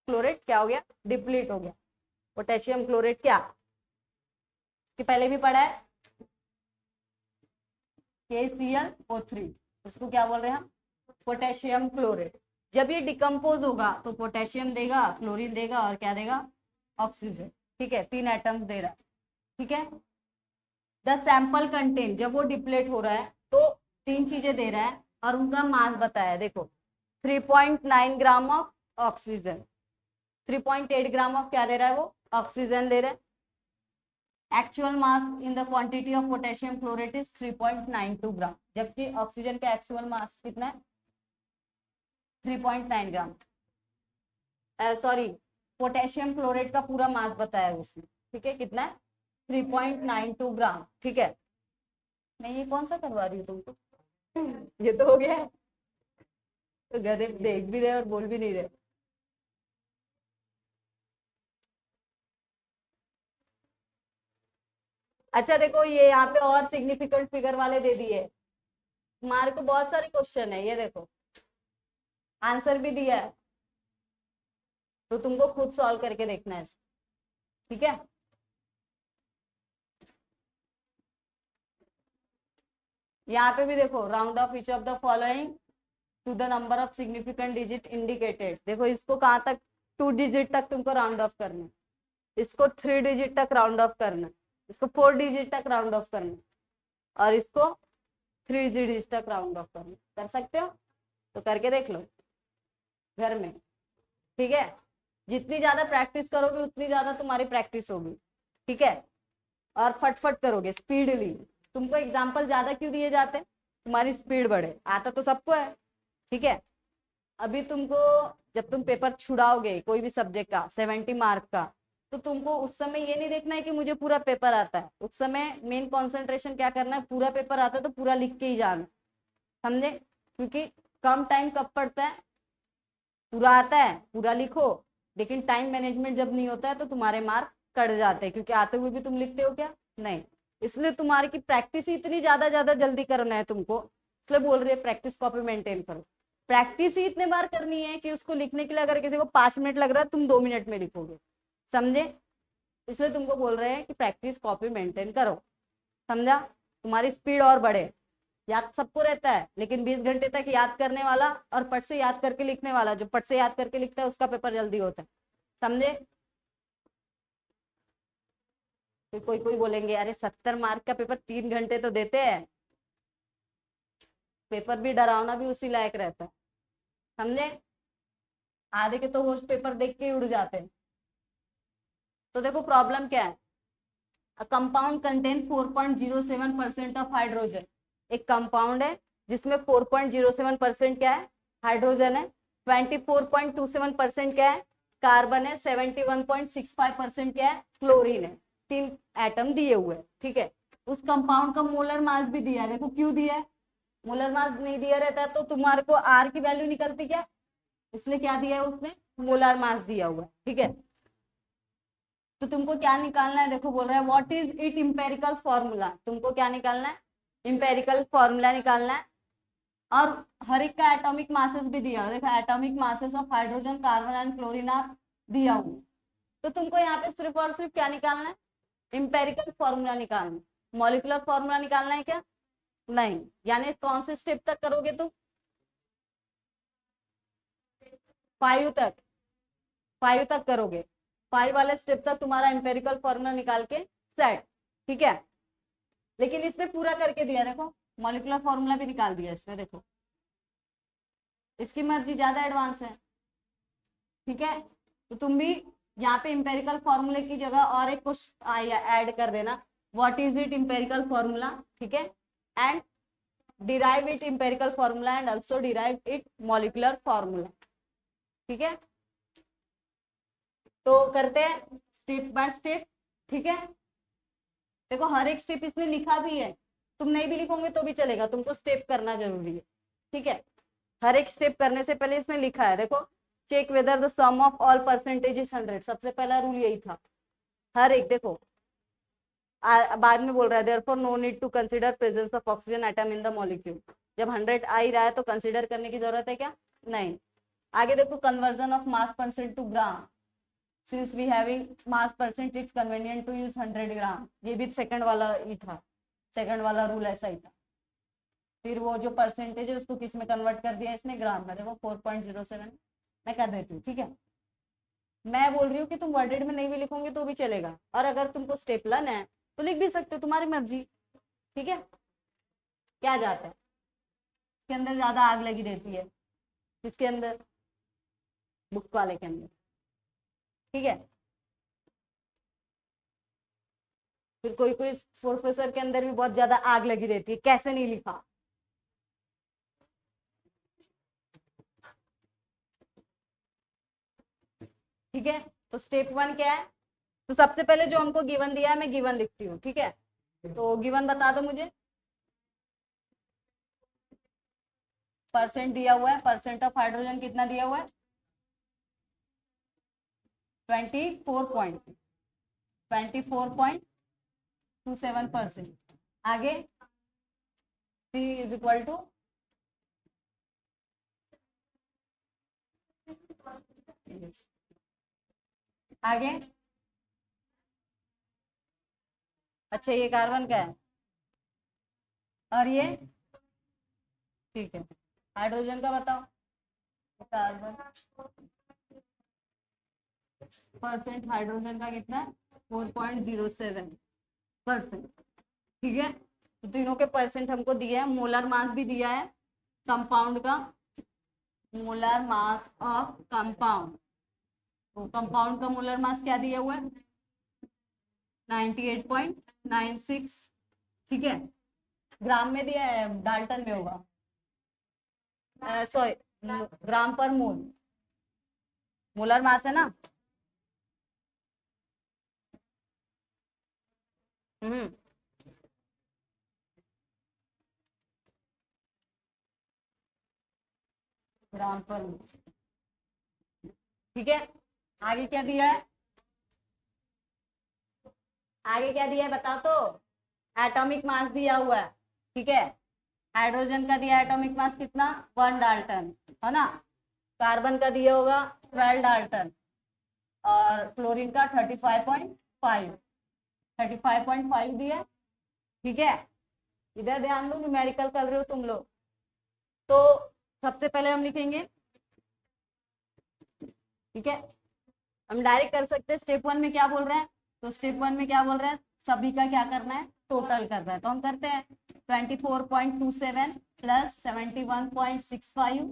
क्लोरेट क्या हो गया, डिप्लीट हो गया। पोटेशियम क्लोरेट क्या, इसके पहले भी पढ़ा है, KClO3, इसको क्या बोल रहे हैं हम, पोटेशियम क्लोरेट, जब ये डिकम्पोज होगा तो पोटेशियम देगा, क्लोरीन देगा और क्या देगा, ऑक्सीजन। ठीक है, 3 एटम्स दे रहा है। ठीक है, द सैंपल कंटेन, जब वो डिप्लेट हो रहा है तो 3 चीजें दे रहा है और उनका मास बताया है। देखो 3.9 gram of oxygen, 3.8 gram of क्या दे रहा है वो, ऑक्सीजन दे रहा है। Actual mass in the quantity of potassium chlorate is 3.92 ग्राम, जबकि ऑक्सीजन का एक्चुअल मास कितना है, 3.9 ग्राम। सॉरी, पोटेशियम क्लोरेट का पूरा मास बताया है उसने। ठीक है, कितना है, 3.92 ग्राम। ठीक है, मैं ये कौन सा करवा रही हूँ तुमको ये तो हो गया है, तो गधे देख भी रहे और बोल भी नहीं रहे। अच्छा देखो, ये यहाँ पे और सिग्निफिकेंट फिगर वाले दे दिए तुम्हारे को, बहुत सारे क्वेश्चन है ये देखो, आंसर भी दिया है, तो तुमको खुद सॉल्व करके देखना है। ठीक है, यहाँ पे भी देखो, round off each of the following to the number of significant digit indicated. देखो इसको कहाँ तक, 2 डिजिट तक तुमको राउंड ऑफ करना है, इसको 3 डिजिट तक राउंड ऑफ करना है, इसको 4 डिजिट तक राउंड ऑफ करना है, और इसको 3 डिजिट तक राउंड ऑफ करना है। कर सकते हो तो करके देख लो घर में। ठीक है, जितनी ज्यादा प्रैक्टिस करोगे उतनी ज्यादा तुम्हारी प्रैक्टिस होगी। ठीक है, और फटफट करोगे स्पीडली। तुमको एग्जाम्पल ज्यादा क्यों दिए जाते हैं, तुम्हारी स्पीड बढ़े, आता तो सबको है। ठीक है, अभी तुमको जब तुम पेपर छुड़ाओगे कोई भी सब्जेक्ट का 70 मार्क का, तो तुमको उस समय ये नहीं देखना है कि मुझे पूरा पेपर आता है, उस समय मेन कंसंट्रेशन क्या करना है, पूरा पेपर आता है तो पूरा लिख के ही जाना, समझे। क्योंकि कम टाइम कब पड़ता है, पूरा आता है पूरा लिखो, लेकिन टाइम मैनेजमेंट जब नहीं होता है तो तुम्हारे मार्क कट जाते हैं, क्योंकि आते हुए भी तुम लिखते हो क्या, नहीं। इसलिए तुम्हारी की प्रैक्टिस ही इतनी ज्यादा ज्यादा जल्दी करना है तुमको, इसलिए बोल रही है प्रैक्टिस कॉपी मेंटेन करो। प्रैक्टिस ही इतने बार करनी है कि उसको लिखने के लिए अगर किसी को 5 मिनट लग रहा है, तुम 2 मिनट में लिखोगे, समझे। इसलिए तुमको बोल रहे हैं कि प्रैक्टिस कॉपी मेंटेन करो, समझा। तुम्हारी स्पीड और बढ़े। याद सबको रहता है, लेकिन 20 घंटे तक याद करने वाला और पट से याद करके लिखने वाला, जो पट से याद करके लिखता है उसका पेपर जल्दी होता है, समझे। फिर कोई कोई बोलेंगे अरे 70 मार्क का पेपर 3 घंटे तो देते हैं, पेपर भी डरावना भी उसी लायक रहता है, समझे। आधे के तो होश पेपर देख के ही उड़ जाते हैं। तो देखो प्रॉब्लम क्या है, a compound contain 4.07% of hydrogen, एक कंपाउंड है जिसमें 4.07% क्या है, हाइड्रोजन है। 24.27% क्या है, कार्बन है। 71.65% क्या है, क्लोरीन है। 3 एटम दिए हुए हैं। ठीक है, उस कंपाउंड का मोलर मास भी दिया है। देखो क्यों दिया है, मोलर मास नहीं दिया रहता तो तुम्हारे को आर की वैल्यू निकलती क्या, इसलिए क्या दिया है उसने, मोलर मास दिया हुआ है। ठीक है, तो तुमको क्या निकालना है, देखो बोल रहा है what is it empirical formula, तुमको क्या निकालना है, इम्पेरिकल फॉर्मूला निकालना है। और हर एक का एटॉमिक मासेस भी दिया हुआ, देखो atomic masses of hydrogen, carbon and chlorine are दिया हुआ। तो तुमको यहाँ पे सिर्फ और सिर्फ क्या निकालना है, इम्पेरिकल फॉर्मूला निकालना है। मॉलिकुलर फॉर्मूला निकालना है क्या, नहीं। यानी कौन से स्टेप तक करोगे तुम, 5 तक, 5 तक करोगे। 5 वाले स्टेप तक तुम्हारा एम्पेरिकल फॉर्मूला निकाल के सेट। ठीक है, लेकिन इसने पूरा करके दिया, देखो मॉलिकुलर फॉर्मूला भी निकाल दिया इसने, देखो इसकी मर्जी ज्यादा एडवांस है। ठीक है, तो तुम भी यहाँ पे इंपेरिकल फॉर्मूले की जगह और एक कुछ ऐड कर देना, what is it empirical formula. ठीक है, and derive it empirical formula and also derive it molecular formula. ठीक है, तो करते हैं स्टेप बाय स्टेप। ठीक है, देखो हर एक स्टेप इसने लिखा भी है, तुम नहीं भी लिखोगे तो भी चलेगा, तुमको स्टेप करना जरूरी है। ठीक है, हर एक स्टेप करने से पहले इसने लिखा है, देखो check whether the sum of all percentage is 100, सबसे पहला रूल यही था। हर एक देखो बाद में बोल रहा है therefore no need to consider presence of oxygen atom in the molecule, जब 100 आ ही रहा है तो कंसीडर करने की जरूरत है क्या, नहीं। आगे देखो conversion of mass percent to gram, since we having mass percent it's convenient to use 100 gram, ये भी सेकंड वाला ही था, सेकंड वाला रूल ऐसा ही था। फिर वो जो परसेंटेज है उसको किस में कन्वर्ट कर दिया, इसमें ग्राम में। देखो 4.07 मैं कर देती हूँ, ठीक है। मैं बोल रही हूँ कि तुम वर्डेड में नहीं भी लिखोगे तो भी चलेगा, और अगर तुमको स्टेप लेना है तो लिख भी सकते हो, तुम्हारी मर्जी, ठीक है। क्या जाता है इसके अंदर, ज्यादा आग लगी रहती है इसके अंदर, बुक वाले के अंदर, ठीक है। फिर कोई कोई प्रोफेसर के अंदर भी बहुत ज्यादा आग लगी रहती है, कैसे नहीं लिखा। ठीक है, तो स्टेप 1 क्या है, तो सबसे पहले जो हमको गिवन दिया है मैं गिवन लिखती हूँ, ठीक है। तो गिवन बता दो मुझे, परसेंट दिया हुआ है, परसेंट ऑफ हाइड्रोजन कितना दिया हुआ है, 24.27%। आगे C इज इक्वल टू, आगे, अच्छा ये कार्बन का है, और ये ठीक है, हाइड्रोजन का बताओ, कार्बन परसेंट हाइड्रोजन का कितना है, 4.07%, ठीक है। तो तीनों के परसेंट हमको दिया है, मोलर मास भी दिया है कंपाउंड का, मोलर मास ऑफ कंपाउंड, तो कंपाउंड का मोलर मास क्या दिया हुआ है, 98.96, ठीक है। ग्राम में दिया है, डाल्टन में होगा, सॉरी ग्राम पर मोल, मोलर मास है ना। हम्म, ग्राम पर मोल, ठीक है। आगे क्या दिया है, आगे क्या दिया है बताओ तो, एटॉमिक मास दिया हुआ है, ठीक है। हाइड्रोजन का दिया एटॉमिक मास कितना, 1 डाल्टन, है ना। कार्बन का दिया होगा 12 डाल्टन, और क्लोरीन का 35.5, 35.5 दिया, ठीक है। इधर ध्यान दो, न्यूमेरिकल कर रहे हो तुम लोग, तो सबसे पहले हम लिखेंगे, ठीक है। हम डायरेक्ट कर सकते हैं, स्टेप 1 में क्या बोल रहे हैं, तो स्टेप 1 में क्या बोल रहे हैं, सभी का क्या करना है, टोटल करना है, तो हम करते हैं 24.27 plus 71.65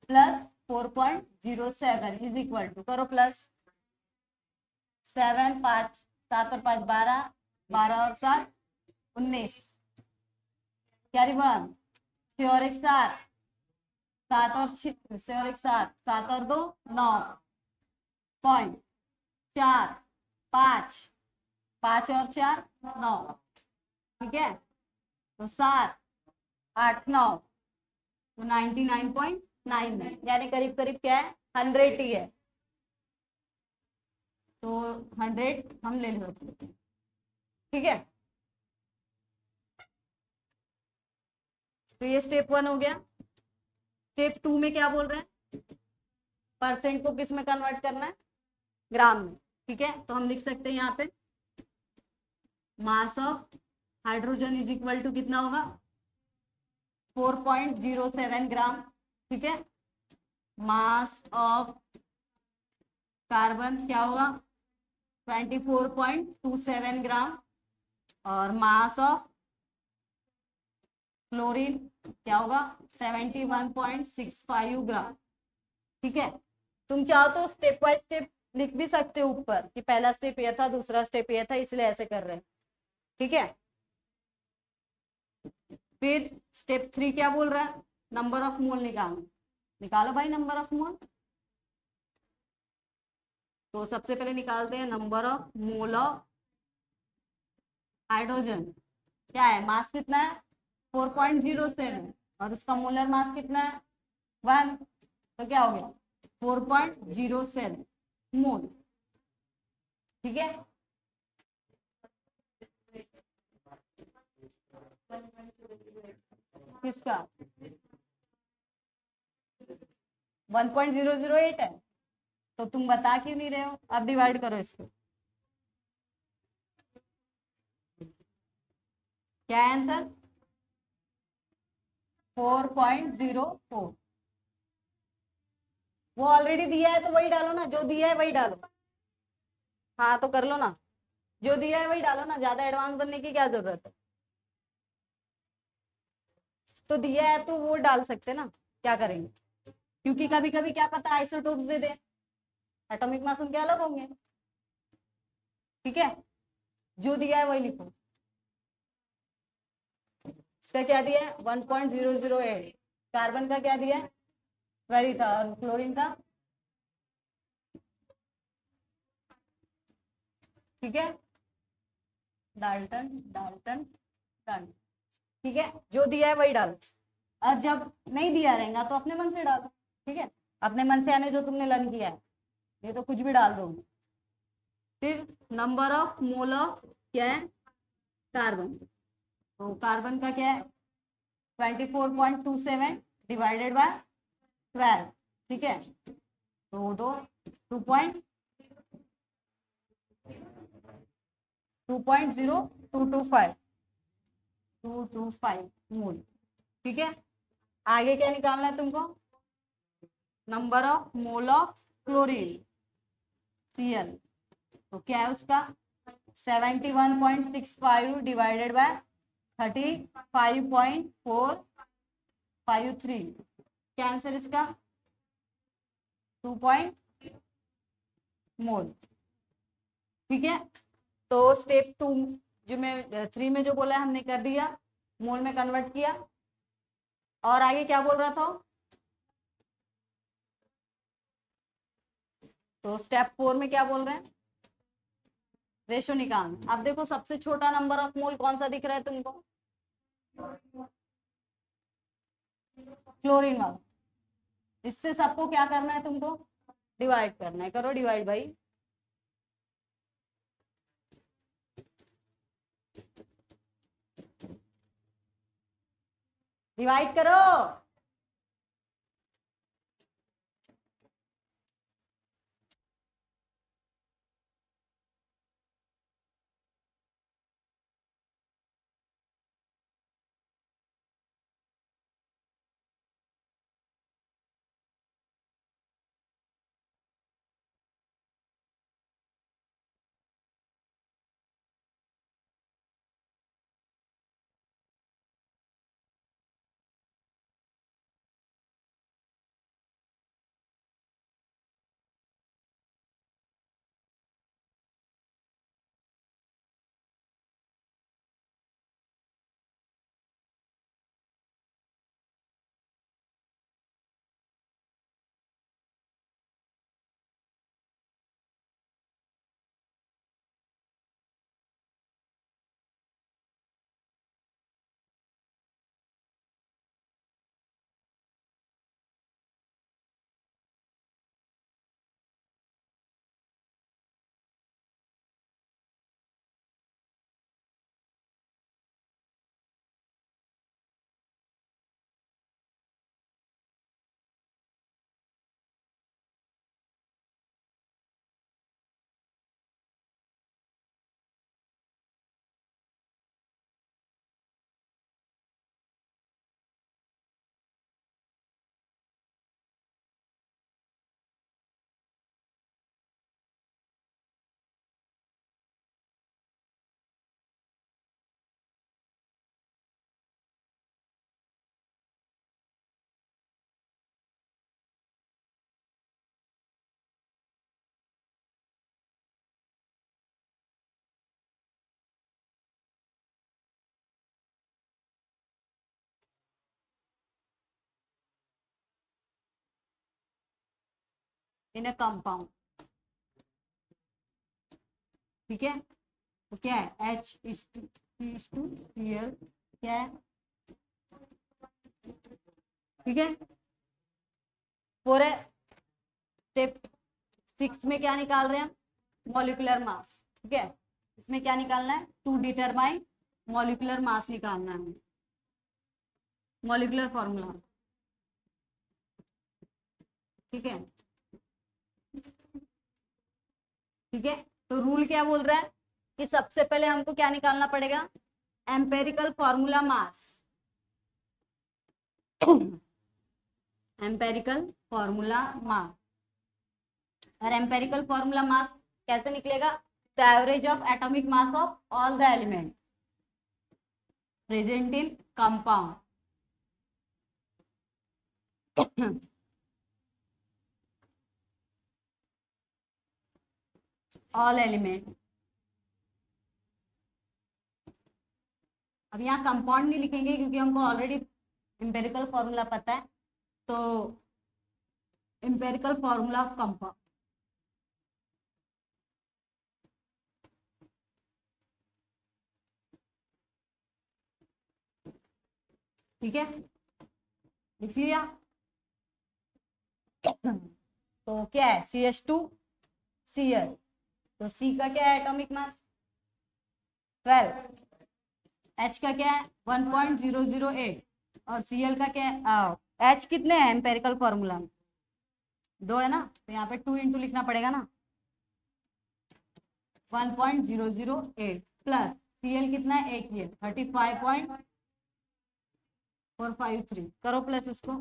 plus 4.07 is equal to, करो प्लस 7, 5, 7 और 5 12, 12 और 7 19, कैरी 1, 6 और 1 7, 7 और 6 6 और 1 7, 7 और 2 9, 4 5, 5 और 4 9, ठीक है। तो 7 8 9, तो 99.9 यानी करीब करीब क्या है, 100 ही है, तो 100 हम ले लेते हैं, ठीक है। तो ये स्टेप 1 हो गया। स्टेप 2 में क्या बोल रहे हैं, परसेंट को किस में कन्वर्ट करना है, ग्राम में, ठीक है। तो हम लिख सकते हैं यहाँ पे mass of hydrogen is equal to कितना होगा, 4.07 ग्राम, ठीक है। मास ऑफ कार्बन क्या होगा, 24.27 ग्राम, और मास ऑफ क्लोरीन क्या होगा, 71.65 ग्राम, ठीक है। तुम चाहो तो स्टेप बाय स्टेप लिख भी सकते हो ऊपर कि पहला स्टेप ये था, दूसरा स्टेप ये था, इसलिए ऐसे कर रहे हैं, ठीक है। फिर स्टेप 3 क्या बोल रहा है, नंबर ऑफ मोल निकालो, निकालो भाई नंबर ऑफ मोल। तो सबसे पहले निकालते हैं number of mole of hydrogen, क्या है, मास कितना है 4.07, और उसका मोलर मास कितना है 1, तो क्या हो गया 4.07 मोल, ठीक है। किसका 1.008 है, तो तुम बता क्यों नहीं रहे हो, अब डिवाइड करो इसको, क्या है आंसर, 4.04। वो ऑलरेडी दिया है तो वही डालो ना, जो दिया है वही डालो। हाँ तो कर लो ना, जो दिया है वही डालो ना, ज्यादा एडवांस बनने की क्या जरूरत है। तो दिया है तो वो डाल सकते ना, क्या करेंगे, क्योंकि कभी कभी क्या पता आइसोटोप्स दे दे, एटॉमिक मास उनके अलग होंगे। ठीक है, जो दिया है वही लिखो। इसका क्या दिया है 1.008। कार्बन का क्या दिया है, वही था, और क्लोरीन का। ठीक है, डाल्टन डाल्टन डन। ठीक है, जो दिया है वही डालो, और जब नहीं दिया रहेगा तो अपने मन से डालो। ठीक है, अपने मन से यानी जो तुमने लर्न किया है, ये तो कुछ भी डाल दोगे। फिर नंबर ऑफ मोल ऑफ क्या है, कार्बन। तो कार्बन का क्या है 24.27 डिवाइडेड बाय 12। ठीक है, तो दो 2.225 मोल। ठीक है, आगे क्या निकालना है तुमको, number of mole of chlorine Cl। तो क्या है उसका 71.65 डिवाइडेड बाय 35.453। क्या आंसर इसका 2 मोल। ठीक है, तो स्टेप 2 जो मैं 3 में जो बोला है हमने कर दिया, मोल में कन्वर्ट किया। और आगे क्या बोल रहा था, तो स्टेप 4 में क्या बोल रहे हैं, रेशो निकालना। अब देखो सबसे छोटा नंबर ऑफ मोल कौन सा दिख रहा है तुमको, क्लोरीन वाला। इससे सबको क्या करना है तुमको, डिवाइड करना है। करो डिवाइड भाई, डिवाइड करो। इन अ कंपाउंड। ठीक है, तो क्या है H2Cl क्या है। ठीक है, पूरे स्टेप 6 में क्या निकाल रहे हैं हम, मॉलिक्यूलर मास। ठीक है, इसमें क्या निकालना है, टू डिटरमाइन मॉलिक्यूलर मास निकालना है, मॉलिक्यूलर फॉर्मूला। ठीक है, ठीक है, तो रूल क्या बोल रहा है कि सबसे पहले हमको क्या निकालना पड़ेगा, empirical formula mass. Empirical formula mass, और एम्पेरिकल फॉर्मूला मास कैसे निकलेगा? The average of atomic mass of all the element present in compound all element. अब यहाँ कंपाउंड नहीं लिखेंगे क्योंकि हमको ऑलरेडी एम्पेरिकल फॉर्मूला पता है, तो एम्पेरिकल फॉर्मूला ऑफ कंपाउंड, ठीक है, लिख लिया। तो क्या है? CH2 Cl, तो C का क्या है एटॉमिक मास? 12। H का क्या है? 1.008, और Cl का क्या है? H कितने हैं एम्पेरिकल फॉर्मूला में? 2 है ना, तो यहाँ पे 2 इंटू लिखना पड़ेगा ना, 1.008 प्लस Cl कितना है? 1 ही है, 35.453, करो प्लस इसको,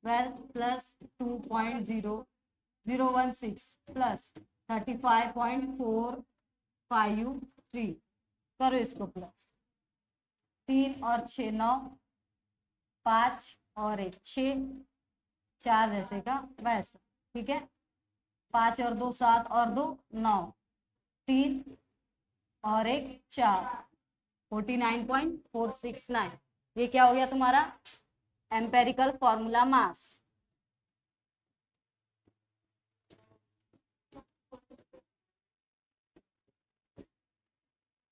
12 प्लस 2.0016 प्लस 35.453, करो इसको प्लस, 3 और 6 9, 5 और 1 6, 4 जैसे का वैसे, ठीक है, 5 और 2 7 और 2 9, 3 और 1 4, 49.469, ये क्या हो गया तुम्हारा? Empirical formula mass.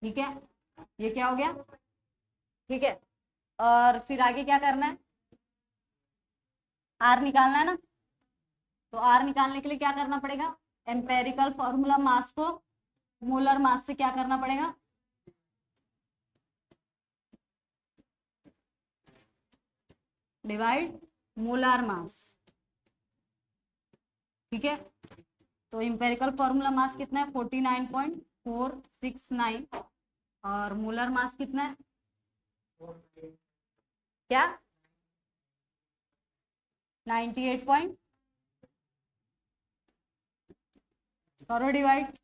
ठीक है, ये क्या हो गया? ठीक है, और फिर आगे क्या करना है? आर निकालना है ना, तो आर निकालने के लिए क्या करना पड़ेगा? एम्पेरिकल फॉर्मूला मास को मोलर मास से क्या करना पड़ेगा? डिवाइड मोलर मास, ठीक है, तो एम्पेरिकल फॉर्मूला मास कितना है? 49.469, और मोलर मास कितना है? क्या? 98 पॉइंट, करो डिवाइड।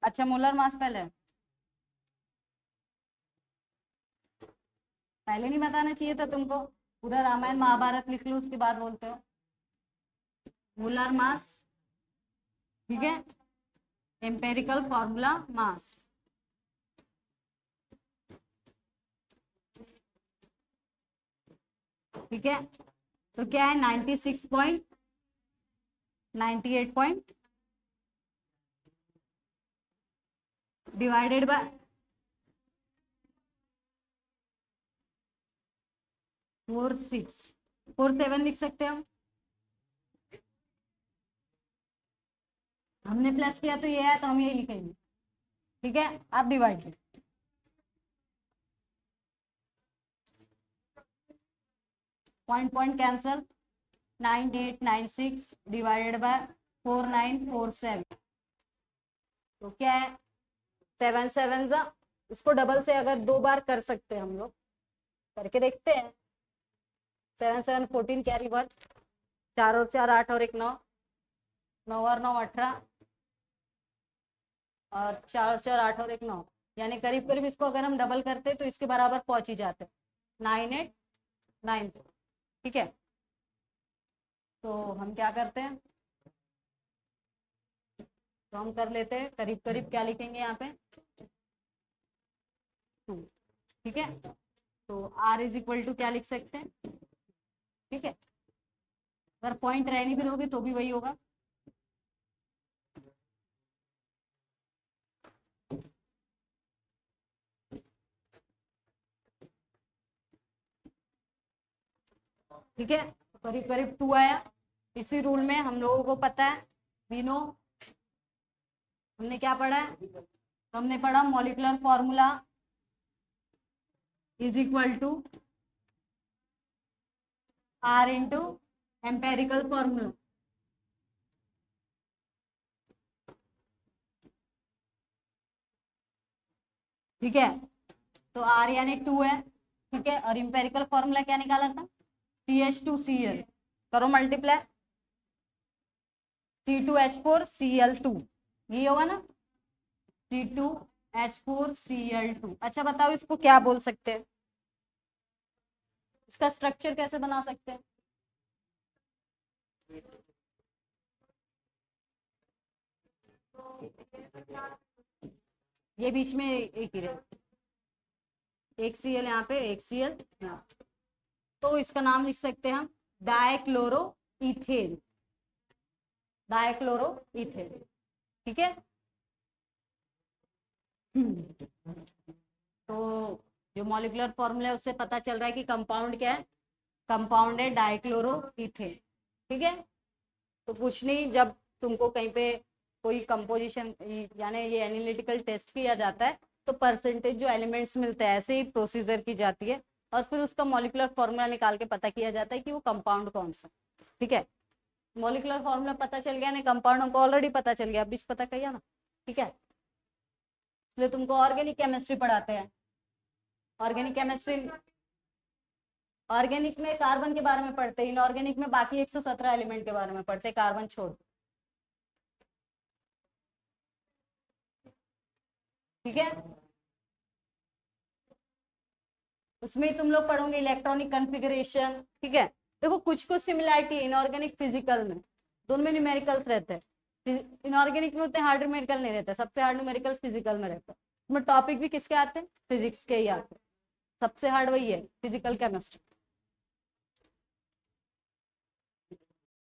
अच्छा, मोलर मास पहले नहीं बताना चाहिए था तुमको, पूरा रामायण महाभारत लिख लो उसके बाद बोलते हो मोलर मास, ठीक है, एम्पेरिकल फॉर्मूला मास, ठीक है, तो क्या है? 96.98 डिवाइडेड बाय 4647 लिख सकते हो। हमने प्लस किया तो ये है, तो हम यही लिखेंगे, ठीक है, आप डिवाइड करें, पॉइंट कैंसल, 9896 डिवाइडेड बाय 4947, तो क्या है? 7 7 जा, इसको डबल से अगर 2 बार कर सकते हैं हम लोग, करके देखते हैं। 7 7 14 कैरी 1, 4 और 4 8 और 1 9, 9 और 9 18, और 4 और 4 8 और 1 9, यानी करीब करीब इसको अगर हम डबल करते तो इसके बराबर पहुंच ही जाते, 9894, ठीक है, तो हम क्या करते हैं? तो हम कर लेते हैं करीब करीब, क्या लिखेंगे यहाँ पे? 2, ठीक है, तो R इज इक्वल टू क्या लिख सकते हैं? ठीक है, अगर पॉइंट रहने भी दोगे तो भी वही होगा, ठीक है, तो करीब करीब 2 आया। इसी रूल में हम लोगों को पता है, वी नो, हमने क्या पढ़ा है? तो हमने पढ़ा molecular formula is equal to R into empirical formula, ठीक है, तो R यानी 2 है, ठीक है। और इंपेरिकल फॉर्मूला क्या निकाला था, CH2Cl, करो मल्टीप्लाई, C2H4Cl2, ये होगा ना, C2H4Cl2। अच्छा बताओ इसको क्या बोल सकते हैं, इसका स्ट्रक्चर कैसे बना सकते हैं? ये बीच में एक ही रहे, एक Cl यहाँ पे, एक Cl यहाँ, तो इसका नाम लिख सकते हैं हम डाइक्लोरो इथेन, डाइक्लोरो इथेन, ठीक है। तो जो मॉलिक्यूलर फॉर्मूला है उससे पता चल रहा है कि कंपाउंड क्या है, कंपाउंड है डाइक्लोरो इथेन, ठीक है। तो कुछ नहीं, जब तुमको कहीं पे कोई कंपोजिशन यानी ये एनालिटिकल टेस्ट किया जाता है तो परसेंटेज जो एलिमेंट्स मिलते हैं ऐसे ही प्रोसीजर की जाती है, और फिर उसका मॉलिक्यूलर फॉर्मूला निकाल के पता किया जाता है कि वो कंपाउंड कौन सा, ठीक है। मॉलिक्यूलर फॉर्मूला पता चल गया, नहीं कंपाउंड हमको ऑलरेडी पता चल गया, बीच पता किया ना, ठीक है। इसलिए तुमको ऑर्गेनिक केमिस्ट्री पढ़ाते हैं, ऑर्गेनिक केमिस्ट्री, ऑर्गेनिक में कार्बन के बारे में पढ़ते हैं, इनऑर्गेनिक में बाकी 117 एलिमेंट के बारे में पढ़ते हैं, कार्बन छोड़, ठीक है। उसमें तुम लोग पढ़ोगे इलेक्ट्रॉनिक कॉन्फ़िगरेशन, ठीक है। देखो कुछ कुछ सिमिलैरिटी है इनऑर्गेनिक फिजिकल में, दोनों में न्यूमेरिकल्स रहते हैं, इनऑर्गेनिक में उतने हार्ड न्यूमेरिकल नहीं रहते, सबसे हार्ड न्यूमेरिकल फिजिकल में रहता है। उसमें टॉपिक भी किसके आते हैं, फिजिक्स के ही आते हैं, सबसे हार्ड वही है फिजिकल केमिस्ट्री,